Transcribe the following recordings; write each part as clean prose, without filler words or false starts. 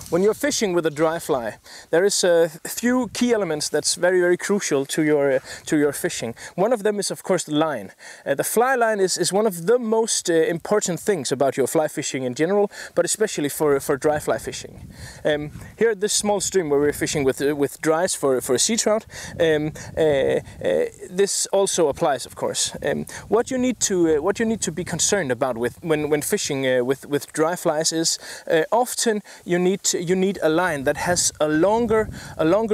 When you're fishing with a dry fly, there is a few key elements that's very crucial to your fishing. One of them is of course the line. The fly line is one of the most important things about your fly fishing in general, but especially for dry fly fishing. Here at this small stream where we're fishing with dries for a sea trout, this also applies, of course. What you need to be concerned about when fishing with dry flies is often you need a line that has a longer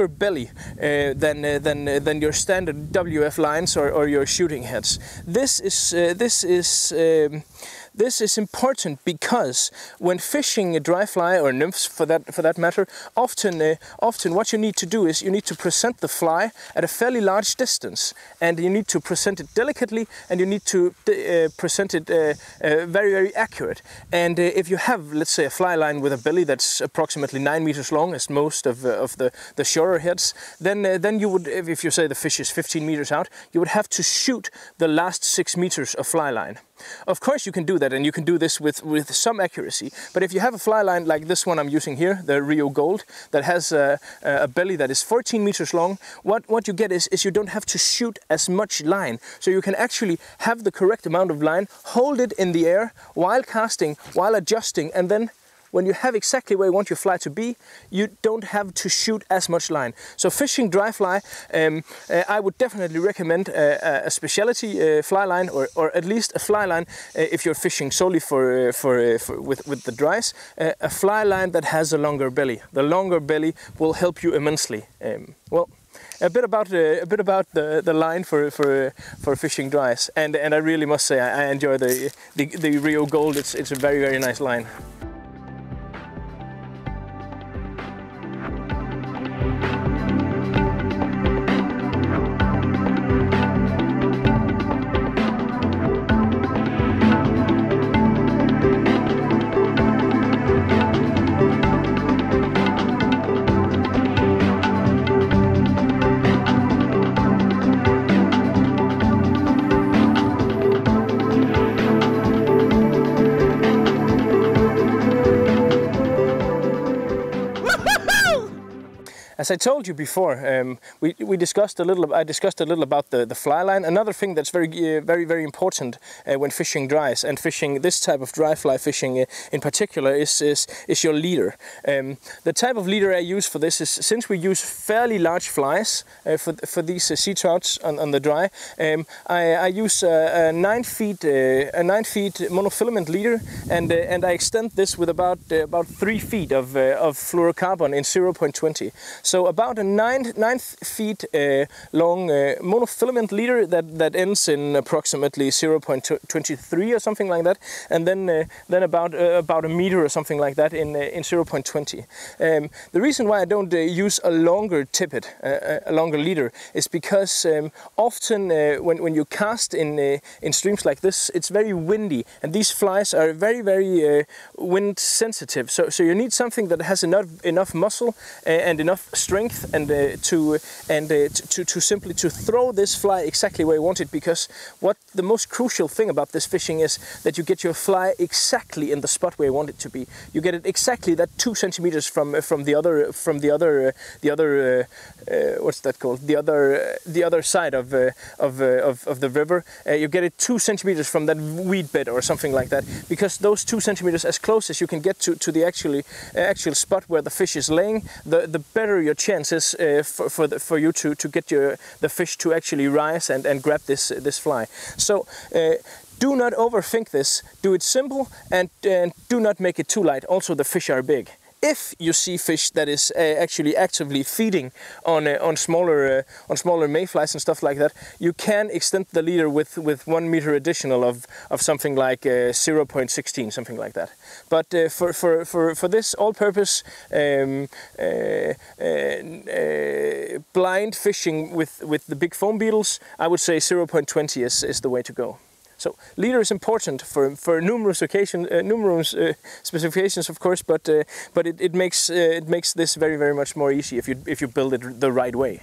belly than your standard WF lines or your shooting heads. This is important because when fishing a dry fly or nymphs for that matter, often what you need to do is you need to present the fly at a fairly large distance, and you need to present it delicately, and you need to present it very accurate. And if you have, let's say, a fly line with a belly that's approximately 9 meters long, as most of the shorter heads, then you would, if you say the fish is 15 meters out, you would have to shoot the last 6 meters of fly line. Of course you can do that, and you can do this with some accuracy, but if you have a fly line like this one I'm using here, the Rio Gold, that has a belly that is 14 meters long, what you get is you don't have to shoot as much line, so you can actually have the correct amount of line, hold it in the air while casting, while adjusting, and then when you have exactly where you want your fly to be, you don't have to shoot as much line. So fishing dry fly, I would definitely recommend a specialty fly line, or at least a fly line if you're fishing solely with the dries. A fly line that has a longer belly. The longer belly will help you immensely. Well, a bit about the line for fishing dries, and I really must say I enjoy the Rio Gold. It's a very nice line. As I told you before, I discussed a little about the fly line. Another thing that's very important when fishing dries, and fishing this type of dry fly fishing in particular, is your leader. The type of leader I use for this is, since we use fairly large flies for these sea trouts on the dry, I use a 9 feet monofilament leader, and I extend this with about 3 feet of fluorocarbon in 0.20. So about a 9 feet long monofilament leader that ends in approximately 0.23 or something like that, and then about a meter or something like that in 0.20. The reason why I don't use a longer tippet, a longer leader, is because often when you cast in streams like this, it's very windy, and these flies are very wind sensitive. So you need something that has enough muscle and enough strength and to simply throw this fly exactly where you want it, because what the most crucial thing about this fishing is that you get your fly exactly in the spot where you want it to be. You get it exactly that 2 centimeters from the other what's that called, the other side of the river. You get it 2 centimeters from that weed bed or something like that, because those 2 centimeters, as close as you can get to the actual spot where the fish is laying, the better your chances for you to get the fish to actually rise and grab this fly. So do not overthink this. Do it simple, and do not make it too light. Also, the fish are big. If you see fish that is actually actively feeding on smaller mayflies and stuff like that, you can extend the leader with 1 meter additional of something like 0.16, something like that. But for this all-purpose blind fishing with the big foam beetles, I would say 0.20 is the way to go. So leader is important for numerous specifications, of course, but it makes this very much more easy if you build it the right way.